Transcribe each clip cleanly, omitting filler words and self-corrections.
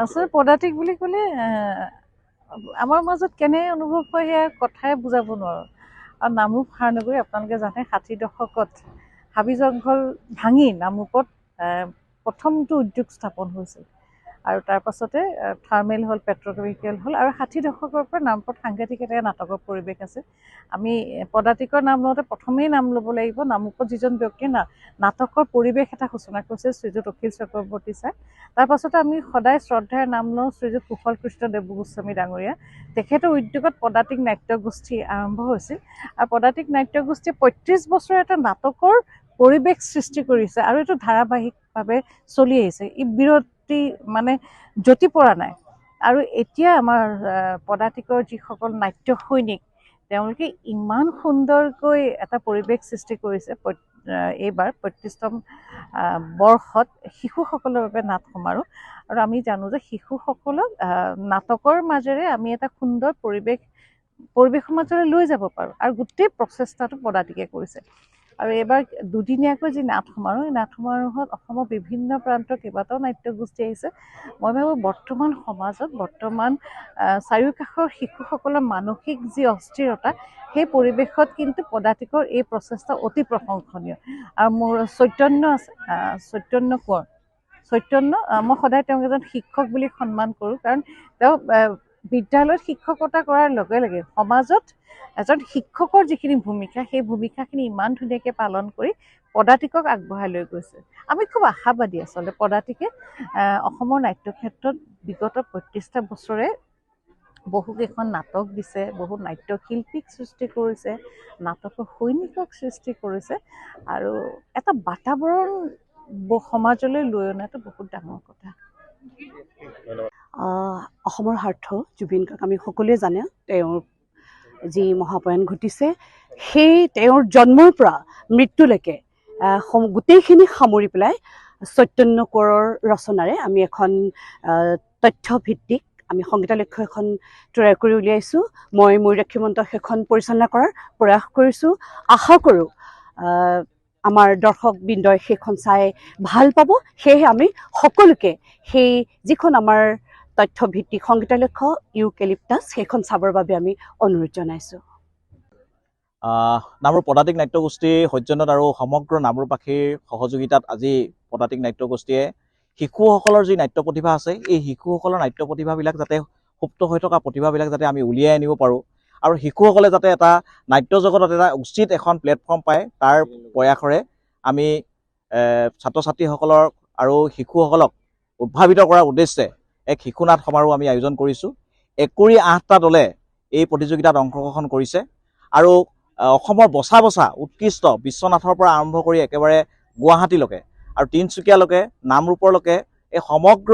আচলতে পদাতিক বুলি ক'লে আমাৰ মাজত কেনে অনুভৱ হয় সেয়া কথাই বুজাব নোৱাৰোঁ। আৰু নামৰূপ মহানগৰী আপোনালোকে জানে ৬০ দশকত হাবি জংঘল ভাঙি নামৰূপত প্ৰথমটো উদ্যোগ স্থাপন হৈছিল আৰু তাৰ পাছতে থাৰ্মেল হ'ল, পেট্ৰকেমিকেল হ'ল আৰু ৬০ দশকৰ পৰা নামৰূপত সাংঘাতিক এটা নাটকৰ পৰিৱেশ আছে। আমি পদাতিকৰ নাম লওঁতে প্ৰথমেই নাম ল'ব লাগিব নামৰূপত যিজন ব্যক্তিয়ে নাটকৰ পৰিৱেশ এটা সূচনা কৰিছে শ্ৰীযুত অখিল চক্ৰৱৰ্তী ছাৰ। তাৰ পাছতে আমি সদায় শ্ৰদ্ধাৰ নাম লওঁ শ্ৰীযুত কুশল কৃষ্ণ দেৱগোস্বামী ডাঙৰীয়া। তেখেতৰ উদ্যোগত পদাতিক নাট্যগোষ্ঠী আৰম্ভ হৈছিল আৰু পদাতিক নাট্যগোষ্ঠীয়ে ৩৫ বছৰ এটা নাটকৰ পৰিৱেশ সৃষ্টি কৰিছে আৰু এইটো ধাৰাবাহিকভাৱে চলি আহিছে। ই বিৰতি মানে যতি পৰা নাই। আৰু এতিয়া আমাৰ পদাতিকৰ যিসকল নাট্য সৈনিক তেওঁলোকে ইমান সুন্দৰকৈ এটা পৰিৱেশ সৃষ্টি কৰিছে। এইবাৰ ৩৫তম বৰ্ষত শিশুসকলৰ বাবে নাট সমাৰোহ আৰু আমি জানো যে শিশুসকলক নাটকৰ মাজেৰে আমি এটা সুন্দৰ পৰিৱেশৰ মাজেৰে লৈ যাব পাৰোঁ আৰু গোটেই প্ৰচেষ্টাটো পদাতিকে কৰিছে। আৰু এইবাৰ দুদিনীয়াকৈ যি নাট সমাৰোহ এই নাট সমাৰোহত অসমৰ বিভিন্ন প্ৰান্তৰ কেইবাটাও নাট্যগোষ্ঠী আহিছে। মই ভাবোঁ বৰ্তমান সমাজত চাৰিওকাষৰ শিশুসকলৰ মানসিক যি অস্থিৰতা সেই পৰিৱেশত কিন্তু পদাতিকৰ এই প্ৰচেষ্টা অতি প্ৰশংসনীয়। আৰু মোৰ চৈতন্য আছে চৈতন্য কোঁৱৰ মই সদায় তেওঁক এজন শিক্ষক বুলি সন্মান কৰোঁ কাৰণ তেওঁ বিদ্যালয়ত শিক্ষকতা কৰাৰ লগে লগে সমাজত এজন শিক্ষকৰ যিখিনি ভূমিকা সেই ভূমিকাখিনি ইমান ধুনীয়াকৈ পালন কৰি পদাতিকক আগবঢ়াই লৈ গৈছে। আমি খুব আশাবাদী আচলতে পদাতিকে অসমৰ নাট্যক্ষেত্ৰত বিগত ৩৫টা বছৰে বহুকেইখন নাটক দিছে, বহু নাট্যশিল্পীক সৃষ্টি কৰিছে, নাটকৰ সৈনিকক সৃষ্টি কৰিছে আৰু এটা বাতাবৰণ সমাজলৈ লৈ অনাটো বহুত ডাঙৰ কথা। অসমৰ স্বাৰ্থ জুবিন গাৰ্গ আমি সকলোৱে জানে তেওঁৰ যি মহাপ্ৰয়াণ ঘটিছে সেই তেওঁৰ জন্মৰ পৰা মৃত্যুলৈকে গোটেইখিনি সামৰি পেলাই চৈতন্য কোঁৱৰৰ ৰচনাৰে আমি এখন তথ্যভিত্তিক আমি সংগীতালক্ষ্য এখন তৈয়াৰ কৰি উলিয়াইছোঁ। মই ময়ূৰাক্ষী মঞ্চ সেইখন পৰিচালনা কৰাৰ প্ৰয়াস কৰিছোঁ। আশা কৰোঁ আমাৰ দৰ্শকবৃন্দই সেইখন চাই ভাল পাব। সেয়েহে আমি সকলোকে সেই যিখন আমাৰ তথ্যভিত্তিক সংগীতালক্ষ্য ইউকেলিপ্টাছ সেইখন চাবৰ বাবে আমি অনুৰোধ জনাইছোঁ। নামৰূপ পদাতিক নাট্যগোষ্ঠী সৌজন্যত আৰু সমগ্ৰ নামৰূপবাসীৰ সহযোগিতাত আজি পদাতিক নাট্যগোষ্ঠীয়ে শিশুসকলৰ যি নাট্য প্ৰতিভা আছে এই শিশুসকলৰ নাট্য প্ৰতিভাবিলাক যাতে সুপ্ত হৈ থকা প্ৰতিভাবিলাক যাতে আমি উলিয়াই আনিব পাৰোঁ আৰু শিশুসকলে যাতে এটা নাট্য জগতত এটা উচিত এখন প্লেটফৰ্ম পায় তাৰ প্ৰয়াসৰে আমি ছাত্ৰ ছাত্ৰীসকলৰ আৰু শিশুসকলক উদ্ভাৱিত কৰাৰ উদ্দেশ্যে এক শিশু নাট সমাৰোহ আমি আয়োজন কৰিছোঁ। ৮টা দলে এই প্ৰতিযোগিতাত অংশগ্ৰহণ কৰিছে আৰু অসমৰ বছা বছা উৎকৃষ্ট বিশ্বনাথৰ পৰা আৰম্ভ কৰি একেবাৰে গুৱাহাটীলৈকে আৰু তিনিচুকীয়ালৈকে নামৰূপৰলৈকে এই সমগ্ৰ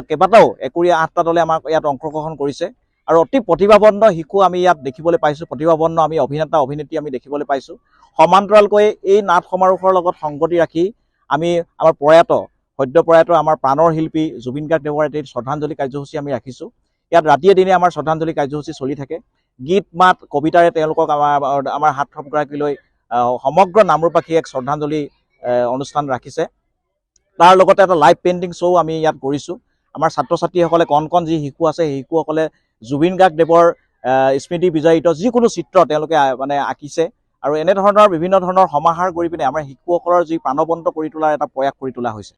কেইবাটাও ৮টা দলে আমাক ইয়াত অংশগ্ৰহণ কৰিছে আৰু অতি প্ৰতিভাবন্ত শিশু আমি ইয়াত দেখিবলৈ পাইছোঁ, প্ৰতিভাবন্ত আমি অভিনেতা অভিনেত্ৰী আমি দেখিবলৈ পাইছোঁ। সমান্তৰালকৈ এই নাট সমাৰোহৰ লগত সংগতি ৰাখি আমি আমাৰ সদ্য প্ৰয়াত আমাৰ প্ৰাণৰ শিল্পী জুবিন গাৰ্গ দেৱৰ এটি শ্ৰদ্ধাঞ্জলি কাৰ্যসূচী আমি ৰাখিছোঁ। ইয়াত ৰাতিয়ে দিনে আমাৰ শ্ৰদ্ধাঞ্জলি কাৰ্যসূচী চলি থাকে। গীত মাত কবিতাৰে তেওঁলোকক আমাৰ হাত থপগৰাকীলৈ সমগ্ৰ নামৰূপবাসীয়ে এক শ্ৰদ্ধাঞ্জলি অনুষ্ঠান ৰাখিছে। তাৰ লগতে এটা লাইভ পেইণ্টিং শ্ব' আমি ইয়াত কৰিছোঁ। আমাৰ ছাত্ৰ ছাত্ৰীসকলে কণ যি শিশু আছে সেই শিশুসকলে জুবিন গাৰ্গ দেৱৰ স্মৃতি বিজড়িত যিকোনো চিত্ৰ তেওঁলোকে আঁকিছে আৰু এনেধৰণৰ বিভিন্ন ধৰণৰ সমাহাৰ কৰি পিনে আমাৰ শিশুসকলৰ যি প্ৰাণৱন্ত কৰি তোলাৰ এটা প্ৰয়াস কৰি তোলা হৈছে।